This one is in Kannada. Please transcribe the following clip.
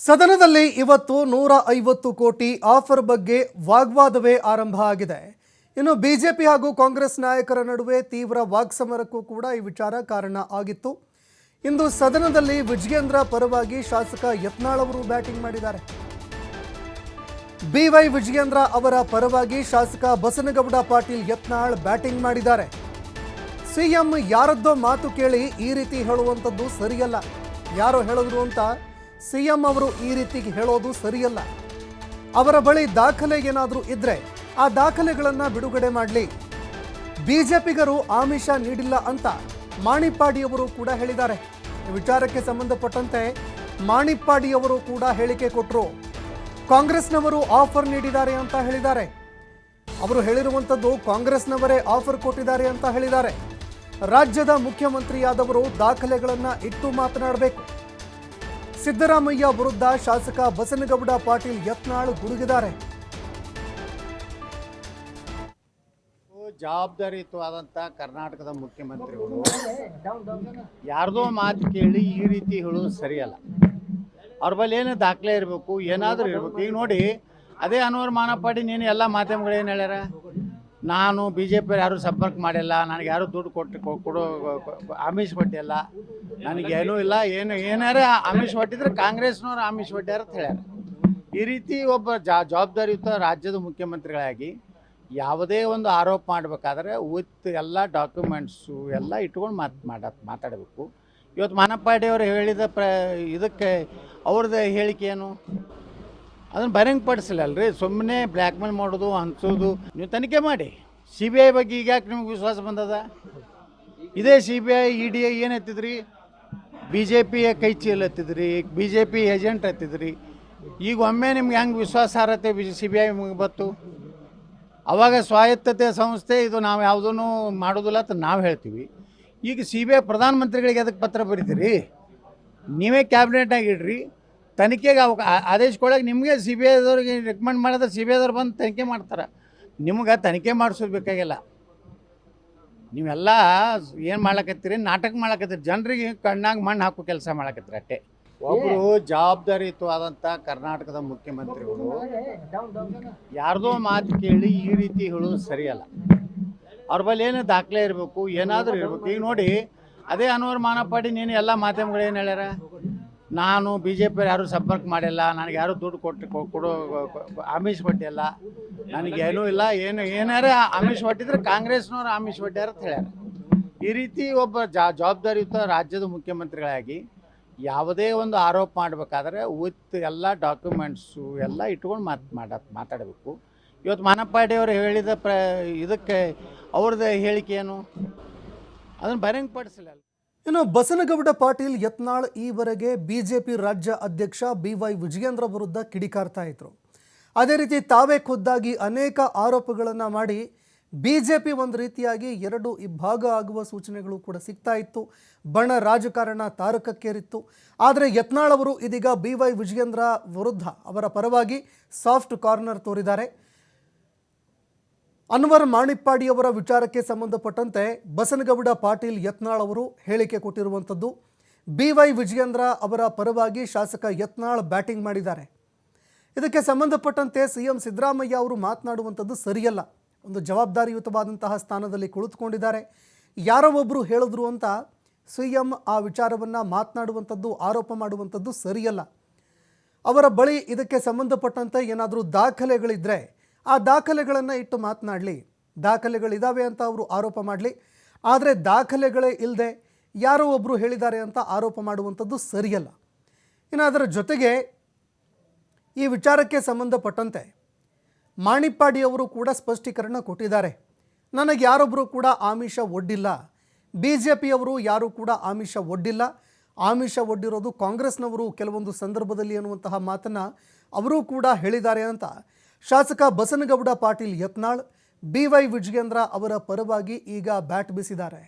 ಸದನದಲ್ಲಿ ಇವತ್ತು 150 ಕೋಟಿ ಆಫರ್ ಬಗ್ಗೆ ವಾಗ್ವಾದವೇ ಆರಂಭ ಆಗಿದೆ. ಇನ್ನು ಬಿಜೆಪಿ ಹಾಗೂ ಕಾಂಗ್ರೆಸ್ ನಾಯಕರ ನಡುವೆ ತೀವ್ರ ವಾಕ್ಸಮರಕ್ಕೂ ಕೂಡ ಈ ವಿಚಾರ ಕಾರಣ ಆಗಿತ್ತು. ಇಂದು ಸದನದಲ್ಲಿ ವಿಜಯೇಂದ್ರ ಪರವಾಗಿ ಶಾಸಕ ಯತ್ನಾಳ್ ಅವರು ಬ್ಯಾಟಿಂಗ್ ಮಾಡಿದ್ದಾರೆ. ಬಿವೈ ವಿಜಯೇಂದ್ರ ಅವರ ಪರವಾಗಿ ಶಾಸಕ ಬಸನಗೌಡ ಪಾಟೀಲ್ ಯತ್ನಾಳ್ ಬ್ಯಾಟಿಂಗ್ ಮಾಡಿದ್ದಾರೆ. ಸಿಎಂ ಯಾರದ್ದೋ ಮಾತು ಕೇಳಿ ಈ ರೀತಿ ಹೇಳುವಂಥದ್ದು ಸರಿಯಲ್ಲ. ಯಾರೋ ಹೇಳಿದ್ರು ಅಂತ ಸಿಎಂ ಅವರು ಈ ರೀತಿ ಹೇಳೋದು ಸರಿಯಲ್ಲ. ಅವರ ಬಳಿ ದಾಖಲೆ ಏನಾದರೂ ಇದ್ರೆ ಆ ದಾಖಲೆಗಳನ್ನು ಬಿಡುಗಡೆ ಮಾಡಲಿ. ಬಿಜೆಪಿಗರು ಆಮಿಷ ನೀಡಿಲ್ಲ ಅಂತ ಮಾಣಿಪ್ಪಾಡಿಯವರು ಕೂಡ ಹೇಳಿದ್ದಾರೆ. ವಿಚಾರಕ್ಕೆ ಸಂಬಂಧಪಟ್ಟಂತೆ ಮಾಣಿಪ್ಪಾಡಿಯವರು ಕೂಡ ಹೇಳಿಕೆ ಕೊಟ್ಟರು. ಕಾಂಗ್ರೆಸ್ನವರು ಆಫರ್ ನೀಡಿದ್ದಾರೆ ಅಂತ ಹೇಳಿದ್ದಾರೆ. ಅವರು ಹೇಳಿರುವಂಥದ್ದು ಕಾಂಗ್ರೆಸ್ನವರೇ ಆಫರ್ ಕೊಟ್ಟಿದ್ದಾರೆ ಅಂತ ಹೇಳಿದ್ದಾರೆ. ರಾಜ್ಯದ ಮುಖ್ಯಮಂತ್ರಿಯಾದವರು ದಾಖಲೆಗಳನ್ನು ಇಟ್ಟು ಮಾತನಾಡಬೇಕು. ಸಿದ್ದರಾಮಯ್ಯ ವಿರುದ್ಧ ಶಾಸಕ ಬಸನಗೌಡ ಪಾಟೀಲ್ ಯತ್ನಾಳ್ ಗುಡುಗಿದ್ದಾರೆ. ಜವಾಬ್ದಾರಿಯುತವಾದಂಥ ಕರ್ನಾಟಕದ ಮುಖ್ಯಮಂತ್ರಿಗಳು ಯಾರ್ದೋ ಮಾತು ಕೇಳಿ ಈ ರೀತಿ ಹೇಳೋದು ಸರಿಯಲ್ಲ. ಅವ್ರ ಬಳಿ ಏನು ದಾಖಲೆ ಇರಬೇಕು, ಏನಾದರೂ ಇರಬೇಕು. ಈಗ ನೋಡಿ, ಅದೇ ಅನ್ವರ್ ಮಾನಪ್ಪಾಡಿ ನೀನು ಎಲ್ಲ ಮಾಧ್ಯಮಗಳು ಏನು ಹೇಳ್ಯಾರ, ನಾನು ಬಿ ಜೆ ಪಿ ಯಾರೂ ಸಂಪರ್ಕ ಮಾಡಿಲ್ಲ, ನನಗೆ ಯಾರೂ ದುಡ್ಡು ಕೊಡೋ ಆಮಿಷ ಕೊಟ್ಟಿಲ್ಲ, ನನಗೇನೂ ಇಲ್ಲ, ಏನಾರ ಆಮಿಷ ಕೊಟ್ಟಿದ್ರೆ ಕಾಂಗ್ರೆಸ್ನವ್ರು ಆಮಿಷ ಕೊಟ್ಟ್ಯಾರ ಅಂತ ಹೇಳ್ಯಾರ. ಈ ರೀತಿ ಒಬ್ಬ ಜವಾಬ್ದಾರಿಯುತ ರಾಜ್ಯದ ಮುಖ್ಯಮಂತ್ರಿಗಳಾಗಿ ಯಾವುದೇ ಒಂದು ಆರೋಪ ಮಾಡಬೇಕಾದ್ರೆ ವಿತ್ ಎಲ್ಲ ಡಾಕ್ಯುಮೆಂಟ್ಸು ಎಲ್ಲ ಇಟ್ಕೊಂಡು ಮಾತಾಡಬೇಕು. ಇವತ್ತು ಮಾನಪ್ಪಾಡಿ ಅವರು ಹೇಳಿದ ಇದಕ್ಕೆ ಅವ್ರದ್ದು ಹೇಳಿಕೆ ಏನು, ಅದನ್ನು ಬಹಿರಂಗಪಡಿಸಲಲ್ರಿ. ಸುಮ್ಮನೆ ಬ್ಲ್ಯಾಕ್ ಮೇಲ್ ಮಾಡೋದು, ಅನ್ಸೋದು. ನೀವು ತನಿಖೆ ಮಾಡಿ. ಸಿ ಬಿ ಐ ಬಗ್ಗೆ ಈಗ ಯಾಕೆ ನಿಮ್ಗೆ ವಿಶ್ವಾಸ ಬಂದದ? ಇದೇ C B I E D ಏನು ಎತ್ತಿದ್ರಿ, ಬಿ ಜೆ ಪಿಯ ಕೈ ಚೀಲ ಎತ್ತಿದ್ರಿ, ಬಿ ಜೆ ಪಿ ಏಜೆಂಟ್ ಎತ್ತಿದ್ರಿ. ಈಗ ಒಮ್ಮೆ ನಿಮ್ಗೆ ಹೆಂಗೆ ವಿಶ್ವಾಸಾರ್ಹತೆ ಸಿ ಬಿ ಐ ಬತ್ತು? ಅವಾಗ ಸ್ವಾಯತ್ತತೆ ಸಂಸ್ಥೆ ಇದು ನಾವು ಯಾವುದೂ ಮಾಡೋದಿಲ್ಲ ಅಂತ ನಾವು ಹೇಳ್ತೀವಿ. ಈಗ ಸಿ ಬಿ ಐ ಪ್ರಧಾನಮಂತ್ರಿಗಳಿಗೆ ಅದಕ್ಕೆ ಪತ್ರ ಬರೀತೀರಿ? ನೀವೇ ಕ್ಯಾಬಿನೆಟ್ನಾಗ ಇಡ್ರಿ, ತನಿಖೆಗೆ ಆದೇಶ ಕೊಡೋಕೆ ನಿಮಗೆ ಸಿ ಬಿ ಐದವ್ರಿಗೆ ರೆಕಮೆಂಡ್ ಮಾಡಿದ್ರೆ ಸಿ ಬಿ ಐದವ್ರು ಬಂದು ತನಿಖೆ ಮಾಡ್ತಾರೆ. ನಿಮ್ಗೆ ತನಿಖೆ ಮಾಡಿಸೋದು ಬೇಕಾಗಿಲ್ಲ. ನೀವೆಲ್ಲ ಏನು ಮಾಡ್ಲಕತ್ತೀರಿ, ನಾಟಕ ಮಾಡ್ಲಕತ್ತೀರಿ, ಜನರಿಗೆ ಕಣ್ಣಾಗ ಮಣ್ಣು ಹಾಕೋ ಕೆಲಸ ಮಾಡ್ಲಕತ್ತೀರಿ ಅಷ್ಟೇ. ಒಬ್ಬರು ಜವಾಬ್ದಾರಿಯುತವಾದಂಥ ಕರ್ನಾಟಕದ ಮುಖ್ಯಮಂತ್ರಿಗಳು ಯಾರ್ದೋ ಮಾತು ಕೇಳಿ ಈ ರೀತಿ ಹೇಳೋದು ಸರಿಯಲ್ಲ. ಅವ್ರ ಬಳಿ ಏನು ದಾಖಲೆ ಇರಬೇಕು, ಏನಾದರೂ ಇರಬೇಕು. ಈಗ ನೋಡಿ, ಅದೇ ಅನ್ವರ್ ಮಾನಪ್ಪಾಡಿ ನೀನು ಎಲ್ಲ ಮಾಧ್ಯಮಗಳು ಏನು ಹೇಳ್ಯಾರ, ನಾನು ಬಿ ಜೆ ಪಿ ಯಾರೂ ಸಂಪರ್ಕ ಮಾಡಿಲ್ಲ, ನನಗೆ ಯಾರೂ ದುಡ್ಡು ಕೊಡೋ ಆಮಿಷ ಕೊಟ್ಟಿಲ್ಲ, ನನಗೇನೂ ಇಲ್ಲ, ಏನಾರ ಆಮಿಷ ಕೊಟ್ಟಿದ್ರೆ ಕಾಂಗ್ರೆಸ್ನವ್ರು ಆಮಿಷ ಕೊಟ್ಟ್ಯಾರ ಅಂತ ಹೇಳ್ಯಾರ. ಈ ರೀತಿ ಒಬ್ಬ ಜವಾಬ್ದಾರಿಯುತ ರಾಜ್ಯದ ಮುಖ್ಯಮಂತ್ರಿಗಳಾಗಿ ಯಾವುದೇ ಒಂದು ಆರೋಪ ಮಾಡಬೇಕಾದ್ರೆ ವಿತ್ ಎಲ್ಲ ಡಾಕ್ಯುಮೆಂಟ್ಸು ಎಲ್ಲ ಇಟ್ಕೊಂಡು ಮಾತಾಡಬೇಕು. ಇವತ್ತು ಮಾನಪ್ಪಾಡಿ ಅವರು ಹೇಳಿದ ಇದಕ್ಕೆ ಅವ್ರದ್ದು ಹೇಳಿಕೆ ಏನು, ಅದನ್ನು ಬಹಿರಂಗಪಡಿಸಲ್ಲ. ಇನ್ನು ಬಸನಗೌಡ ಪಾಟೀಲ್ ಯತ್ನಾಳ್ ಈವರೆಗೆ ಬಿಜೆಪಿ ರಾಜ್ಯ ಅಧ್ಯಕ್ಷ ಬಿವೈ ವಿಜಯೇಂದ್ರ ವಿರುದ್ಧ ಕಿಡಿಕಾರ್ತಾ ಇದ್ರು. ಅದೇ ರೀತಿ ತಾವೇ ಖುದ್ದಾಗಿ ಅನೇಕ ಆರೋಪಗಳನ್ನು ಮಾಡಿ ಬಿಜೆಪಿ ಒಂದು ರೀತಿಯಾಗಿ ಎರಡು ಇಬ್ಬಾಗ ಆಗುವ ಸೂಚನೆಗಳು ಕೂಡ ಸಿಗ್ತಾ ಇತ್ತು. ಬಣ ರಾಜಕಾರಣ ತಾರಕಕ್ಕೇರಿತ್ತು. ಆದರೆ ಯತ್ನಾಳ್ ಅವರು ಇದೀಗ ಬಿವೈ ವಿಜಯೇಂದ್ರ ವಿರುದ್ಧ ಅವರ ಪರವಾಗಿ ಸಾಫ್ಟ್ ಕಾರ್ನರ್ ತೋರಿದ್ದಾರೆ. ಅನ್ವರ್ ಮಾಣಿಪ್ಪಾಡಿಯವರ ವಿಚಾರಕ್ಕೆ ಸಂಬಂಧಪಟ್ಟಂತೆ ಬಸನಗೌಡ ಪಾಟೀಲ್ ಯತ್ನಾಳ್ ಅವರು ಹೇಳಿಕೆ ಕೊಟ್ಟಿರುವಂಥದ್ದು. ಬಿವೈ ವಿಜಯೇಂದ್ರ ಅವರ ಪರವಾಗಿ ಶಾಸಕ ಯತ್ನಾಳ್ ಬ್ಯಾಟಿಂಗ್ ಮಾಡಿದ್ದಾರೆ. ಇದಕ್ಕೆ ಸಂಬಂಧಪಟ್ಟಂತೆ ಸಿಎಂ ಸಿದ್ದರಾಮಯ್ಯ ಅವರು ಮಾತನಾಡುವಂಥದ್ದು ಸರಿಯಲ್ಲ. ಒಂದು ಜವಾಬ್ದಾರಿಯುತವಾದಂತಹ ಸ್ಥಾನದಲ್ಲಿ ಕುಳಿತುಕೊಂಡಿದ್ದಾರೆ. ಯಾರೋ ಒಬ್ಬರು ಹೇಳಿದ್ರು ಅಂತ ಸಿಎಂ ಆ ವಿಚಾರವನ್ನು ಮಾತನಾಡುವಂಥದ್ದು, ಆರೋಪ ಮಾಡುವಂಥದ್ದು ಸರಿಯಲ್ಲ. ಅವರ ಬಳಿ ಇದಕ್ಕೆ ಸಂಬಂಧಪಟ್ಟಂತೆ ಏನಾದರೂ ದಾಖಲೆಗಳಿದ್ದರೆ ಆ ದಾಖಲೆಗಳನ್ನು ಇಟ್ಟು ಮಾತನಾಡಲಿ. ದಾಖಲೆಗಳಿದ್ದಾವೆ ಅಂತ ಅವರು ಆರೋಪ ಮಾಡಲಿ. ಆದರೆ ದಾಖಲೆಗಳೇ ಇಲ್ಲದೆ ಯಾರೋ ಒಬ್ಬರು ಹೇಳಿದ್ದಾರೆ ಅಂತ ಆರೋಪ ಮಾಡುವಂಥದ್ದು ಸರಿಯಲ್ಲ. ಇನ್ನು ಅದರ ಜೊತೆಗೆ ಈ ವಿಚಾರಕ್ಕೆ ಸಂಬಂಧಪಟ್ಟಂತೆ ಮಾಣಿಪ್ಪಾಡಿಯವರು ಕೂಡ ಸ್ಪಷ್ಟೀಕರಣ ಕೊಟ್ಟಿದ್ದಾರೆ. ನನಗೆ ಯಾರೊಬ್ಬರು ಕೂಡ ಆಮಿಷ ಒಡ್ಡಿಲ್ಲ, ಬಿ ಜೆ ಪಿಯವರು ಯಾರೂ ಕೂಡ ಆಮಿಷ ಒಡ್ಡಿಲ್ಲ, ಆಮಿಷ ಒಡ್ಡಿರೋದು ಕಾಂಗ್ರೆಸ್ನವರು ಕೆಲವೊಂದು ಸಂದರ್ಭದಲ್ಲಿ ಅನ್ನುವಂತಹ ಮಾತನ್ನು ಅವರೂ ಕೂಡ ಹೇಳಿದ್ದಾರೆ ಅಂತ ಶಾಸಕ ಬಸನಗೌಡ ಪಾಟೀಲ್ ಯತ್ನಾಳ್ ಬಿವೈ ವಿಜಯೇಂದ್ರ ಅವರ ಪರವಾಗಿ ಈಗ ಬ್ಯಾಟ್ ಬೀಸಿದ್ದಾರೆ.